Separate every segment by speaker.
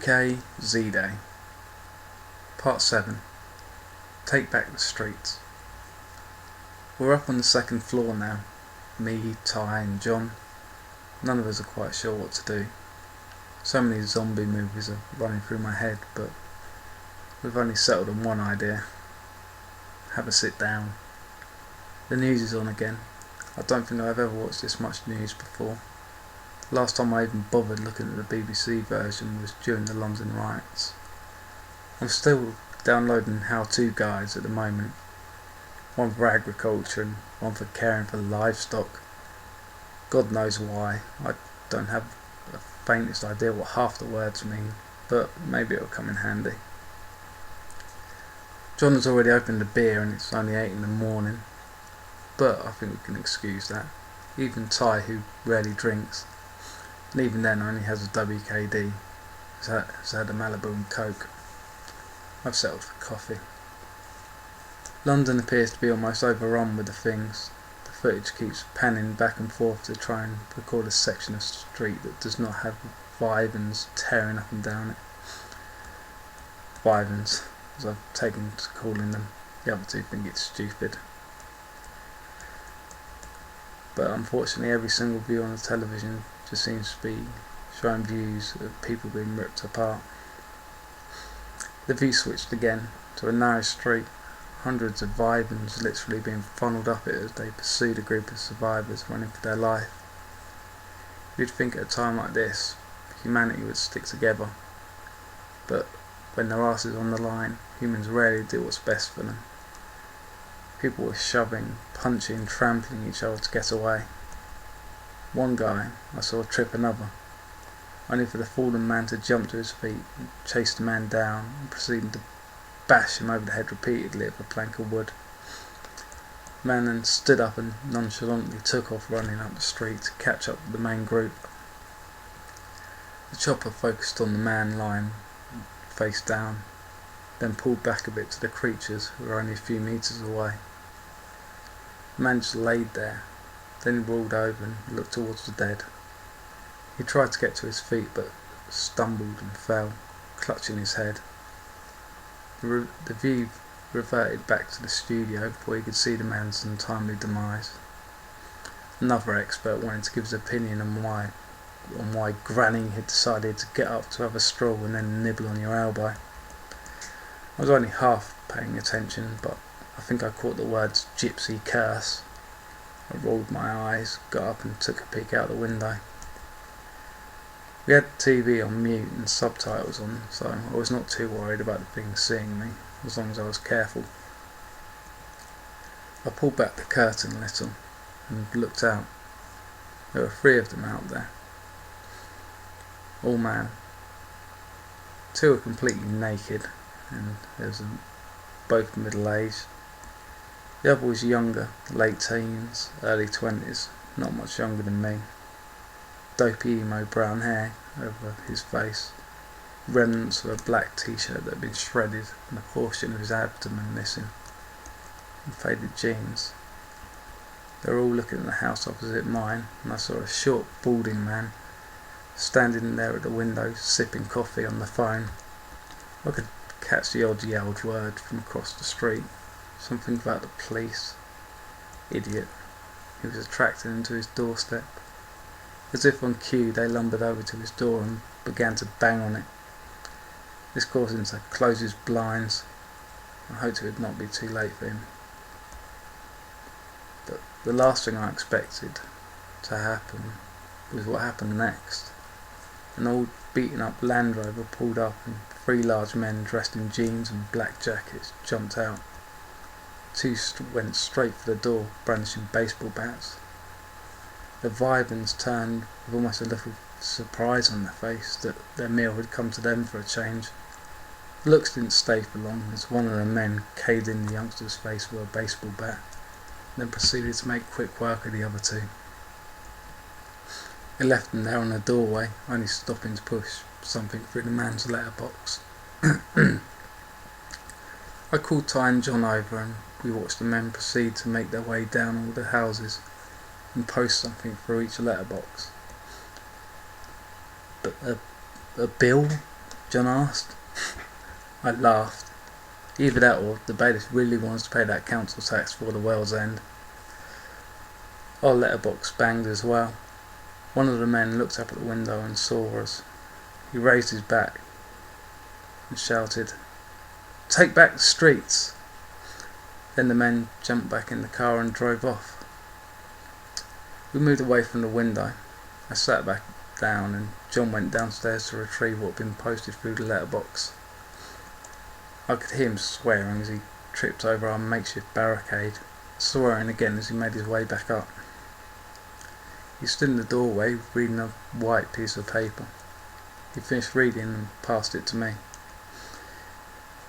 Speaker 1: UK Z-Day Part 7. Take back the streets. We're up on the second floor now. Me, Ty and John. None of us are quite sure what to do. So many zombie movies are running through my head, but we've only settled on one idea. Have a sit down. The news is on again. I don't think I've ever watched this much news before. Last time I even bothered looking at the BBC version was during the London riots. I'm still downloading how-to guides at the moment. One for agriculture and one for caring for livestock. God knows why. I don't have the faintest idea what half the words mean, but maybe it'll come in handy. John has already opened a beer and it's only 8 in the morning, but I think we can excuse that. Even Ty, who rarely drinks, and even then only has a WKD, has had a Malibu and Coke. I've settled for coffee. London appears to be almost overrun with the things. The footage keeps panning back and forth to try and record a section of street that does not have vivans tearing up and down it. Vivans, as I've taken to calling them. The other two think it's stupid. But unfortunately every single view on the television just seems to be showing views of people being ripped apart. The view switched again to a narrow street, hundreds of vivans literally being funneled up it as they pursued a group of survivors running for their life. You'd think at a time like this, humanity would stick together, but when their arse is on the line, humans rarely do what's best for them. People were shoving, punching, trampling each other to get away. One guy I saw trip another, only for the fallen man to jump to his feet and chase the man down and proceeding to bash him over the head repeatedly with a plank of wood. The man then stood up and nonchalantly took off running up the street to catch up with the main group. The chopper focused on the man lying face down, then pulled back a bit to the creatures who were only a few metres away. The man just laid there, then he rolled over and looked towards the dead. He tried to get to his feet but stumbled and fell, clutching his head. The view reverted back to the studio before he could see the man's untimely demise. Another expert wanted to give his opinion on why Granny had decided to get up to have a stroll and then nibble on your elbow. I was only half paying attention, but I think I caught the words gypsy curse. I rolled my eyes, got up and took a peek out the window. We had the TV on mute and subtitles on, so I was not too worried about the things seeing me, as long as I was careful. I pulled back the curtain a little and looked out. There were 3 of them out there. All man. 2 were completely naked, and there was both middle-aged. The other was younger, late teens, early 20s, not much younger than me. Dopey emo brown hair over his face, remnants of a black t-shirt that had been shredded and a portion of his abdomen missing, and faded jeans. They were all looking at the house opposite mine, and I saw a short, balding man standing there at the window, sipping coffee on the phone. I could catch the odd yelled word from across the street, something about the police. Idiot. He was attracting him to his doorstep. As if on cue, they lumbered over to his door and began to bang on it. This caused him to close his blinds. I hoped it would not be too late for him. But the last thing I expected to happen was what happened next. An old beaten up Land Rover pulled up and 3 large men dressed in jeans and black jackets jumped out. 2 went straight for the door, brandishing baseball bats. The vivans turned with almost a little surprise on their face that their meal had come to them for a change. The looks didn't stay for long as one of the men caved in the youngster's face with a baseball bat, then proceeded to make quick work of the other 2. They left them there on the doorway, only stopping to push something through the man's letterbox. I called Ty and John over and we watched the men proceed to make their way down all the houses and post something through each letterbox. But a bill? John asked. I laughed. Either that or the bailiff really wants to pay that council tax for the Wales End. Our letterbox banged as well. One of the men looked up at the window and saw us. He raised his back and shouted, "Take back the streets!" Then the men jumped back in the car and drove off. We moved away from the window. I sat back down and John went downstairs to retrieve what had been posted through the letterbox. I could hear him swearing as he tripped over our makeshift barricade, swearing again as he made his way back up. He stood in the doorway reading a white piece of paper. He finished reading and passed it to me.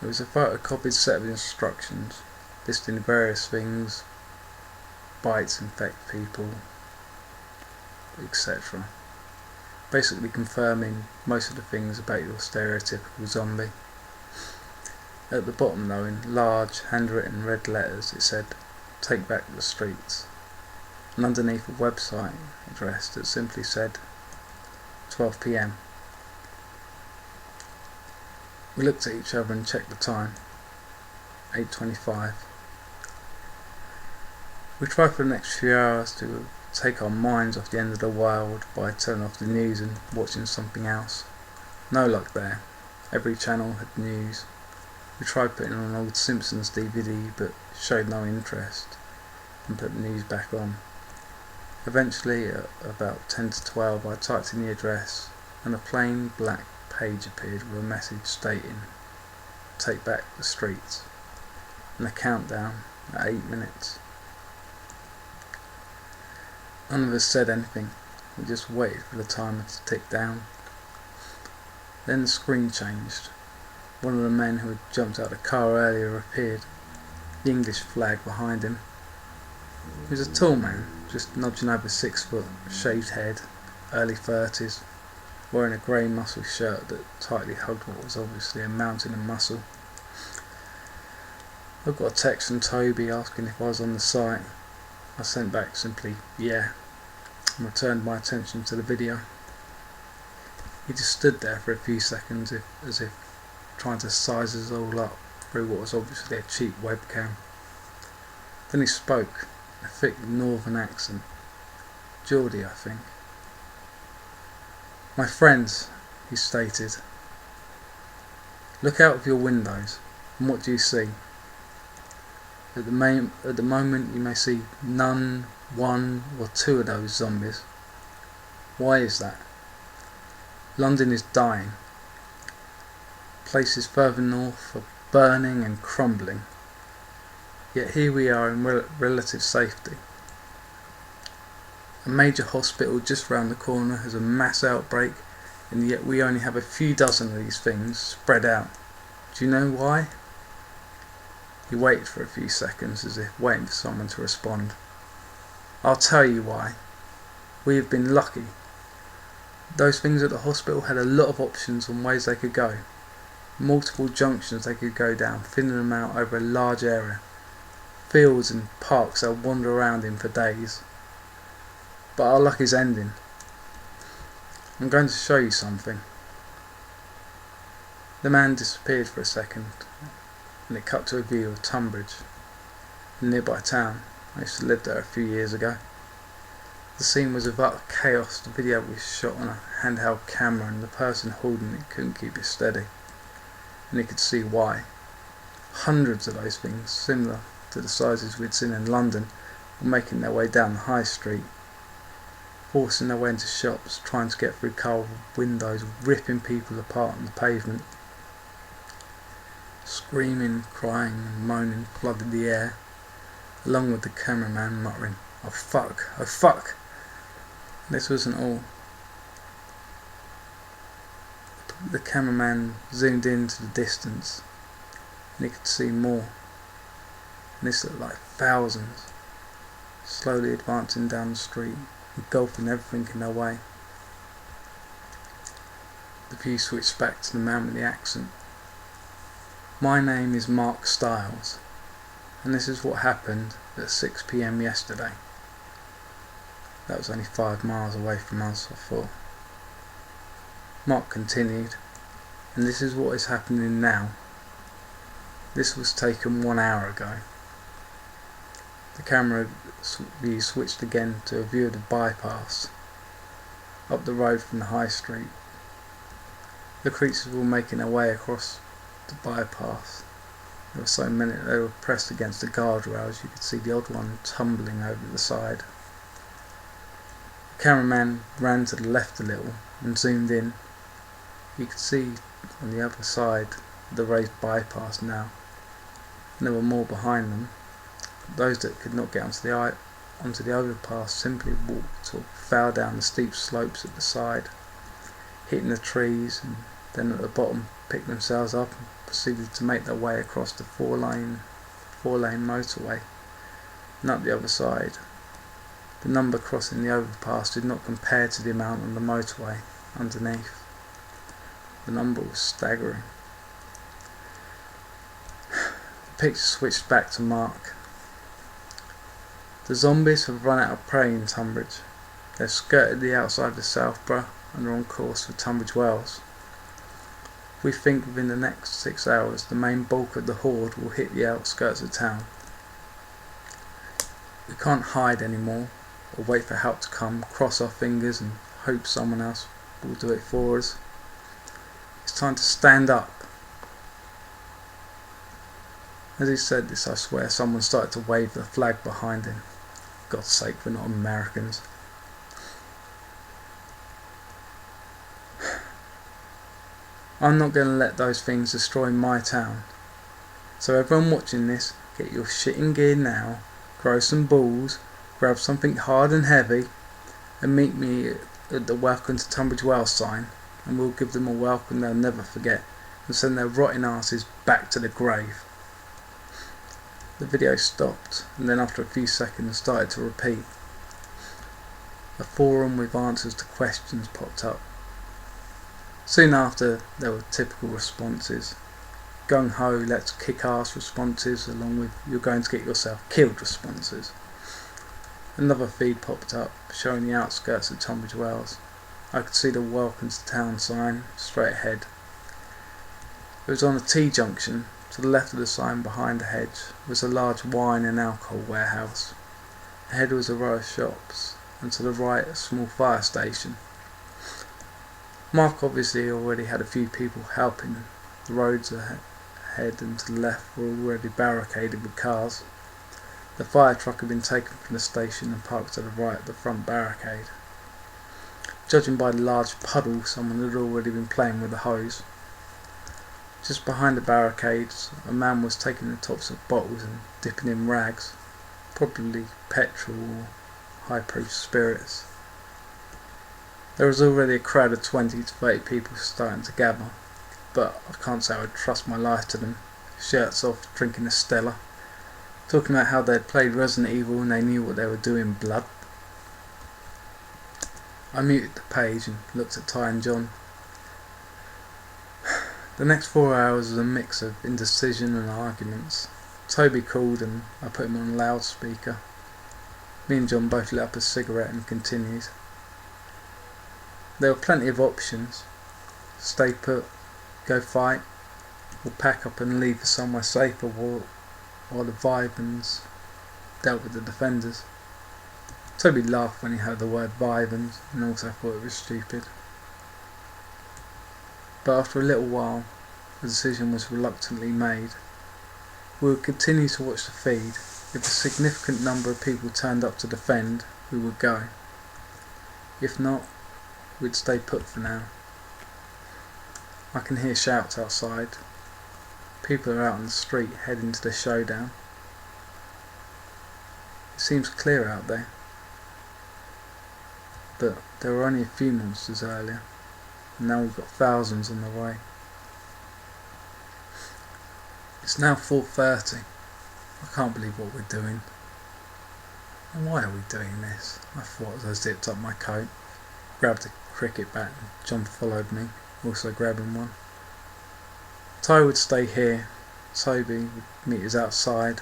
Speaker 1: It was a photocopied set of instructions listing various things, bites infect people, etc. Basically confirming most of the things about your stereotypical zombie. At the bottom though, in large handwritten red letters, it said, "Take back the streets," and underneath a website address that simply said 12 p.m. We looked at each other and checked the time. 8:25. We tried for the next few hours to take our minds off the end of the world by turning off the news and watching something else. No luck there. Every channel had news. We tried putting on an old Simpsons DVD but showed no interest and put the news back on. Eventually, at about 10 to 12, I typed in the address and a plain black page appeared with a message stating, "Take back the streets," and a countdown at 8 minutes. None of us said anything. We just waited for the timer to tick down. Then the screen changed. One of the men who had jumped out of the car earlier appeared, the English flag behind him. He was a tall man, just nudging over 6 foot, shaved head, early 30s, wearing a grey muscle shirt that tightly hugged what was obviously a mountain of muscle. I got a text from Toby asking if I was on the site. I sent back simply, "Yeah," and returned my attention to the video. He just stood there for a few seconds as if trying to size us all up through what was obviously a cheap webcam. Then he spoke, in a thick northern accent. Geordie, I think. "My friends," he stated, "look out of your windows, and what do you see? At the moment you may see none, one or two of those zombies. Why is that? London is dying. Places further north are burning and crumbling. Yet here we are in relative safety. A major hospital just round the corner has a mass outbreak, and yet we only have a few dozen of these things spread out. Do you know why?" He waited for a few seconds as if waiting for someone to respond. "I'll tell you why. We have been lucky. Those things at the hospital had a lot of options on ways they could go. Multiple junctions they could go down, thinning them out over a large area. Fields and parks they'll wander around in for days. But our luck is ending. I'm going to show you something." The man disappeared for a second, and it cut to a view of Tunbridge, a nearby town. I used to live there a few years ago. The scene was of utter chaos. The video was shot on a handheld camera and the person holding it couldn't keep it steady. And you could see why. Hundreds of those things, similar to the sizes we'd seen in London, were making their way down the high street, forcing their way into shops, trying to get through car windows, ripping people apart on the pavement. Screaming, crying and moaning flooded the air, along with the cameraman muttering, "Oh fuck, oh fuck." This wasn't all. The cameraman zoomed into the distance and he could see more. And this looked like thousands, slowly advancing down the street, engulfing everything in their way. The view switched back to the man with the accent. "My name is Mark Stiles, and this is what happened at 6 p.m. yesterday." That was only 5 miles away from us, I thought. Mark continued, And this is what is happening now. This was taken 1 hour ago. The camera view switched again to a view of the bypass up the road from the high street. The creatures were making their way across the bypass. There were so many that they were pressed against the guardrails. You could see the odd one tumbling over the side. The cameraman ran to the left a little and zoomed in. You could see on the other side the raised bypass now, and there were more behind them. Those that could not get onto the overpass simply walked or fell down the steep slopes at the side, hitting the trees, and then at the bottom picked themselves up and proceeded to make their way across the four-lane motorway and up the other side. The number crossing the overpass did not compare to the amount on the motorway underneath. The number was staggering. The picture switched back to Mark. The zombies have run out of prey in Tunbridge. They've skirted the outside of Southborough and are on course for Tunbridge Wells. We think within the next 6 hours the main bulk of the horde will hit the outskirts of town. We can't hide anymore or wait for help to come, cross our fingers and hope someone else will do it for us. It's time to stand up. As he said this, I swear someone started to wave the flag behind him. God's sake, we're not Americans. I'm not going to let those things destroy my town. So everyone watching this, get your shit in gear now, grow some balls, grab something hard and heavy, and meet me at the Welcome to Tunbridge Wells sign, and we'll give them a welcome they'll never forget, and send their rotting asses back to the grave. The video stopped, and then after a few seconds started to repeat. A forum with answers to questions popped up. Soon after, there were typical responses. Gung-ho, let's kick ass responses, along with you're going to get yourself killed responses. Another feed popped up, showing the outskirts of Tunbridge Wells. I could see the Welcome to Town sign straight ahead. It was on a T-junction. To the left of the sign, behind the hedge, was a large wine and alcohol warehouse. Ahead was a row of shops, and to the right a small fire station. Mark obviously already had a few people helping. The roads ahead and to the left were already barricaded with cars. The fire truck had been taken from the station and parked to the right of the front barricade. Judging by the large puddle, someone had already been playing with the hose. Just behind the barricades, a man was taking the tops of bottles and dipping in rags, probably petrol or high-proof spirits. There was already a crowd of 20 to 30 people starting to gather, but I can't say I would trust my life to them, shirts off, drinking a Stella, talking about how they'd played Resident Evil and they knew what they were doing, blood. I muted the page and looked at Ty and John. The next 4 hours was a mix of indecision and arguments. Toby called and I put him on loudspeaker. Me and John both lit up a cigarette and continued. There were plenty of options. Stay put, go fight, or pack up and leave for somewhere safer while the Vivans dealt with the defenders. Toby laughed when he heard the word Vivans and also thought it was stupid. But after a little while, the decision was reluctantly made. We would continue to watch the feed. If a significant number of people turned up to defend, we would go. If not, we'd stay put for now. I can hear shouts outside. People are out on the street heading to the showdown. It seems clear out there. But there were only a few monsters earlier. Now we've got thousands on the way. It's now 4:30. I can't believe what we're doing. And why are we doing this? I thought as I zipped up my coat, grabbed a cricket bat, and John followed me, also grabbing one. Ty would stay here. Toby would meet us outside.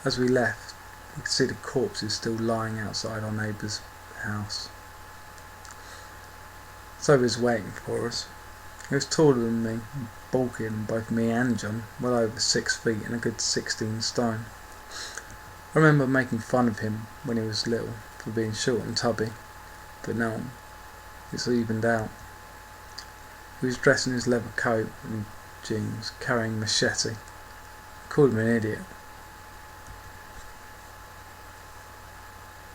Speaker 1: As we left, we could see the corpses still lying outside our neighbour's house. Toby was waiting for us. He was taller than me, and bulkier than both me and John, well over 6 feet and a good 16 stone. I remember making fun of him when he was little for being short and tubby, but now it's evened out. He was dressed in his leather coat and jeans, carrying a machete. I called him an idiot.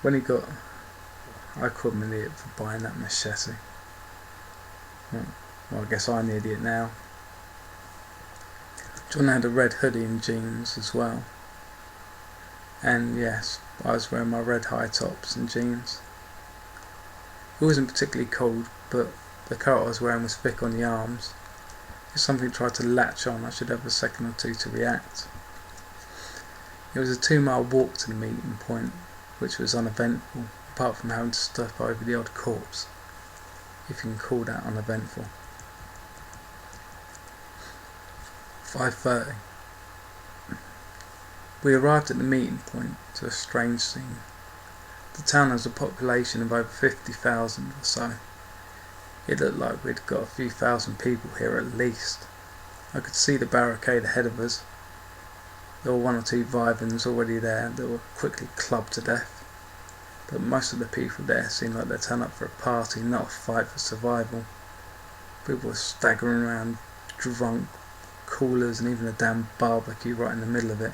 Speaker 1: I called him an idiot for buying that machete. Well, I guess I'm the idiot now. John had a red hoodie and jeans as well. And yes, I was wearing my red high tops and jeans. It wasn't particularly cold, but the coat I was wearing was thick on the arms. If something tried to latch on, I should have a second or two to react. It was a 2-mile walk to the meeting point, which was uneventful, apart from having to step over the odd corpse, if you can call that uneventful. 5:30. We arrived at the meeting point to a strange scene. The town has a population of over 50,000 or so. It looked like we'd got a few thousand people here at least. I could see the barricade ahead of us. There were 1 or 2 Vivans already there that were quickly clubbed to death. But most of the people there seemed like they'd turned up for a party, not a fight for survival. People were staggering around, drunk, coolers and even a damn barbecue right in the middle of it.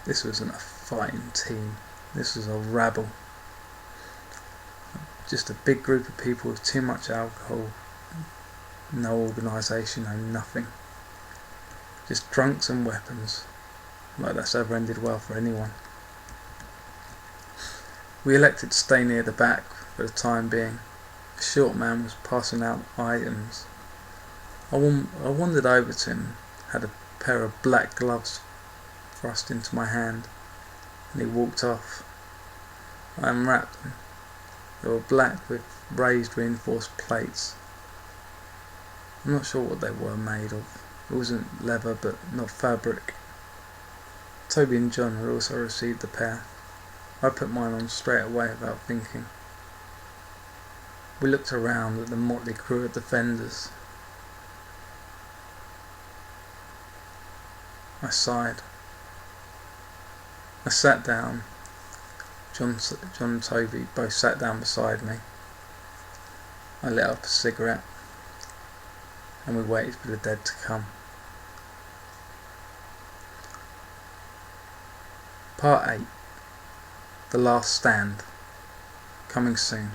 Speaker 1: This wasn't a fighting team. This was a rabble. Just a big group of people with too much alcohol, no organisation, no nothing. Just drunks and weapons. Like that's ever ended well for anyone. We elected to stay near the back for the time being. A short man was passing out items. I wandered over to him, had a pair of black gloves thrust into my hand, and he walked off. I unwrapped them. They were black with raised reinforced plates. I'm not sure what they were made of. It wasn't leather, but not fabric. Toby and John had also received a pair. I put mine on straight away without thinking. We looked around at the motley crew of defenders. I sighed. I sat down. John and Toby both sat down beside me. I lit up a cigarette and we waited for the dead to come. Part 8. The Last Stand. Coming soon.